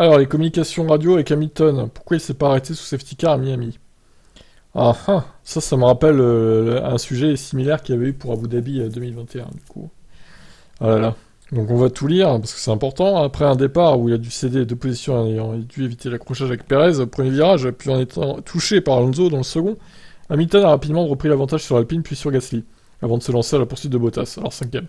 Alors, les communications radio avec Hamilton, pourquoi il s'est pas arrêté sous safety car à Miami? Ah ah, ça me rappelle un sujet similaire qu'il y avait eu pour Abu Dhabi 2021, du coup. Ah là là. Donc on va tout lire, parce que c'est important. Après un départ où il a dû céder deux positions en ayant dû éviter l'accrochage avec Perez au premier virage, puis en étant touché par Alonso dans le second, Hamilton a rapidement repris l'avantage sur Alpine puis sur Gasly, avant de se lancer à la poursuite de Bottas, alors cinquième.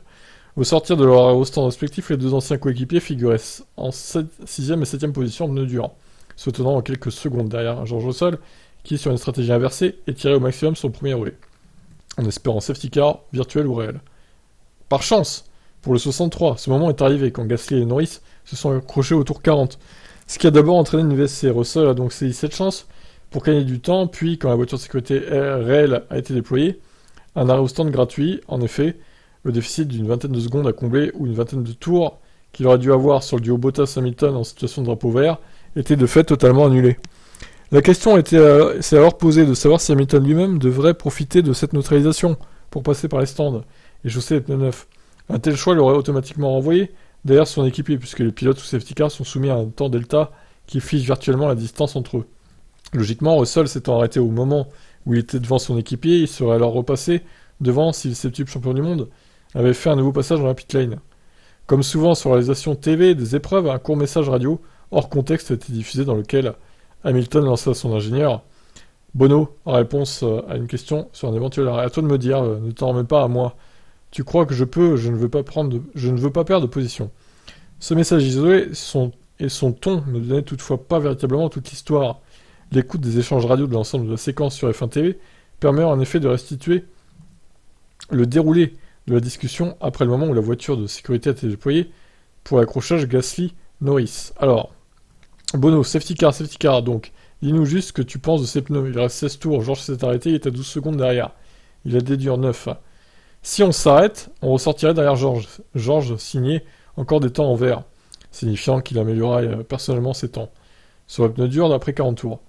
Au sortir de leur aérostand respectif, les deux anciens coéquipiers figuraient en 6ème et 7ème position en pneus durs, se tenant en quelques secondes derrière George Russell, qui, sur une stratégie inversée, est tiré au maximum sur le premier relais, en espérant safety car, virtuel ou réel. Par chance, pour le 63, ce moment est arrivé quand Gasly et Norris se sont accrochés au tour 40, ce qui a d'abord entraîné une VSC. Russell a donc saisi cette chance pour gagner du temps, puis quand la voiture de sécurité réelle a été déployée, un arrêt au stand gratuit, en effet, le déficit d'une vingtaine de secondes à combler ou une vingtaine de tours qu'il aurait dû avoir sur le duo Bottas-Hamilton en situation de drapeau vert était de fait totalement annulé. La question s'est alors posée de savoir si Hamilton lui-même devrait profiter de cette neutralisation pour passer par les stands et chausser les pneus neufs. Un tel choix l'aurait automatiquement renvoyé derrière son équipier, puisque les pilotes sous safety car sont soumis à un temps delta qui fige virtuellement la distance entre eux. Logiquement, Russell s'étant arrêté au moment où il était devant son équipier, il serait alors repassé devant si le septuple champion du monde avait fait un nouveau passage dans la pit lane. Comme souvent sur la réalisation TV des épreuves, un court message radio hors contexte a été diffusé dans lequel Hamilton lança à son ingénieur Bono en réponse à une question sur un éventuel arrêt. À toi de me dire, ne t'en remets pas à moi. Tu crois que je peux, je ne veux pas perdre de position. Ce message isolé et son ton ne donnait toutefois pas véritablement toute l'histoire. L'écoute des échanges radio de l'ensemble de la séquence sur F1 TV permet en effet de restituer le déroulé de la discussion après le moment où la voiture de sécurité a été déployée pour l'accrochage Gasly-Norris. Alors, Bono, safety car, donc. Dis-nous juste ce que tu penses de ces pneus. Il reste 16 tours, Georges s'est arrêté, il est à 12 secondes derrière. Il a déduit en 9. Si on s'arrête, on ressortirait derrière Georges. Georges signait encore des temps en vert, signifiant qu'il améliorerait personnellement ses temps sur le pneu dur d'après 40 tours.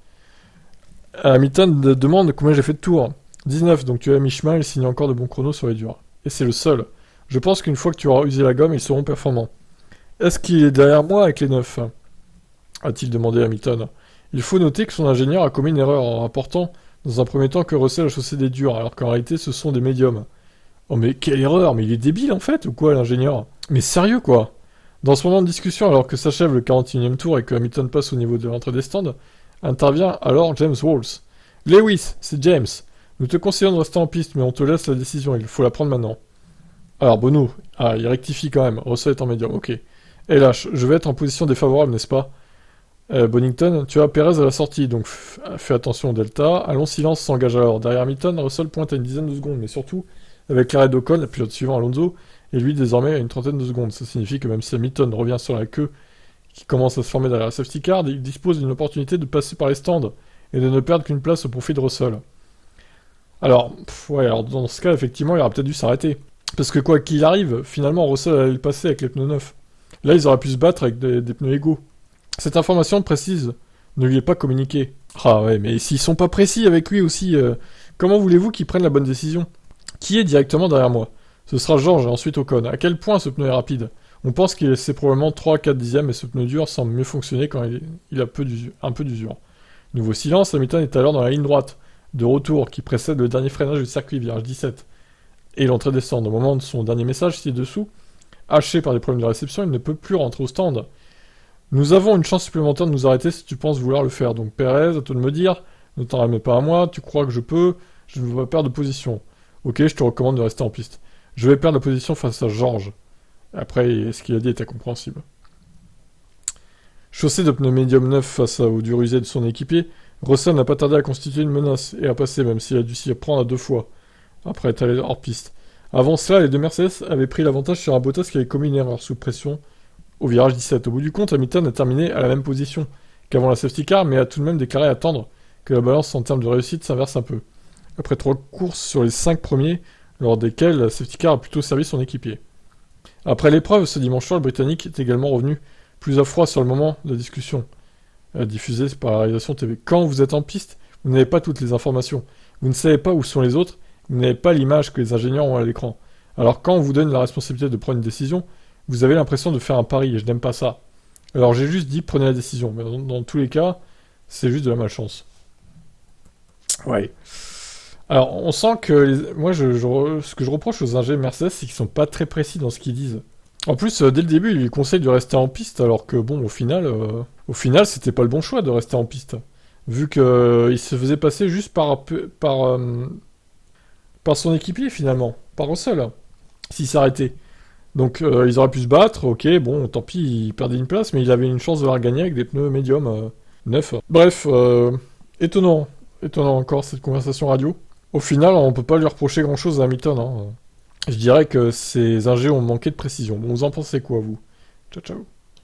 Hamilton demande combien j'ai fait de tours. 19, donc tu es à mi-chemin, il signe encore de bons chronos sur les durs. Et c'est le seul. Je pense qu'une fois que tu auras usé la gomme, ils seront performants. Est-ce qu'il est derrière moi avec les 9 a-t-il demandé Hamilton. Il faut noter que son ingénieur a commis une erreur en rapportant dans un premier temps que Russell a chaussé des durs, alors qu'en réalité ce sont des médiums. Oh mais quelle erreur, mais il est débile en fait, ou quoi l'ingénieur? Mais sérieux quoi? Dans ce moment de discussion, alors que s'achève le 41e tour et que Hamilton passe au niveau de l'entrée des stands, intervient alors James Walls. Lewis, c'est James. Nous te conseillons de rester en piste, mais on te laisse la décision, il faut la prendre maintenant. Alors Bono, il rectifie quand même, Russell est en médium, ok. Et lâche, je vais être en position défavorable, n'est-ce pas? Bonington, tu as Perez à la sortie, donc fais attention au delta. Un long silence s'engage alors. Derrière Hamilton, Russell pointe à une dizaine de secondes, mais surtout, avec l'arrêt d'Ocon, le pilote suivant Alonso, et lui désormais à une trentaine de secondes. Ça signifie que même si Hamilton revient sur la queue qui commence à se former derrière la safety car, il dispose d'une opportunité de passer par les stands et de ne perdre qu'une place au profit de Russell. Alors, alors dans ce cas, effectivement, il aurait peut-être dû s'arrêter. Parce que quoi qu'il arrive, finalement, Russell allait le passer avec les pneus neufs. Là, ils auraient pu se battre avec des pneus égaux. Cette information précise ne lui est pas communiquée. Ah ouais, mais s'ils sont pas précis avec lui aussi, comment voulez-vous qu'ils prennent la bonne décision? Qui est directement derrière moi? Ce sera George et ensuite Ocon. À quel point ce pneu est rapide? On pense qu'il c'est probablement 3-4 dixièmes et ce pneu dur semble mieux fonctionner quand il a un peu d'usure. Nouveau silence, Hamilton est alors dans la ligne droite de retour qui précède le dernier freinage du circuit, virage 17. Et l'entrée des stands. Au moment de son dernier message ci-dessous, haché par des problèmes de réception, il ne peut plus rentrer au stand. Nous avons une chance supplémentaire de nous arrêter si tu penses vouloir le faire. Donc Perez, à toi de me dire, ne t'en remets pas à moi, tu crois que je peux, je ne veux pas perdre de position. Ok, je te recommande de rester en piste. Je vais perdre la position face à George. Après, ce qu'il a dit était compréhensible. Chaussé de pneus médium neuf face au dur usé de son équipier, Russell n'a pas tardé à constituer une menace et à passer, même s'il a dû s'y prendre à 2 fois, après être allé hors piste. Avant cela, les deux Mercedes avaient pris l'avantage sur un Bottas qui avait commis une erreur sous pression au virage 17. Au bout du compte, Hamilton a terminé à la même position qu'avant la safety car, mais a tout de même déclaré attendre que la balance en termes de réussite s'inverse un peu. Après 3 courses sur les 5 premiers, lors desquelles la safety car a plutôt servi son équipier. Après l'épreuve, ce dimanche soir, le Britannique est également revenu plus à froid sur le moment de la discussion, diffusée par la réalisation TV. Quand vous êtes en piste, vous n'avez pas toutes les informations. Vous ne savez pas où sont les autres, vous n'avez pas l'image que les ingénieurs ont à l'écran. Alors quand on vous donne la responsabilité de prendre une décision, vous avez l'impression de faire un pari, et je n'aime pas ça. Alors j'ai juste dit prenez la décision, mais dans tous les cas, c'est juste de la malchance. Ouais. Alors on sent que moi ce que je reproche aux ingés Mercedes, c'est qu'ils sont pas très précis dans ce qu'ils disent. En plus, dès le début, ils lui conseillent de rester en piste, alors que bon, au final, c'était pas le bon choix de rester en piste, vu que il se faisait passer juste par son équipier finalement, par Russell, s'il s'arrêtait. Donc ils auraient pu se battre, ok, bon, tant pis, il perdait une place, mais il avait une chance de la gagner avec des pneus médiums neufs. Bref, étonnant, étonnant encore cette conversation radio. Au final, on peut pas lui reprocher grand-chose à Hamilton, hein. Je dirais que ces ingés ont manqué de précision. Bon, vous en pensez quoi, vous? Ciao, ciao.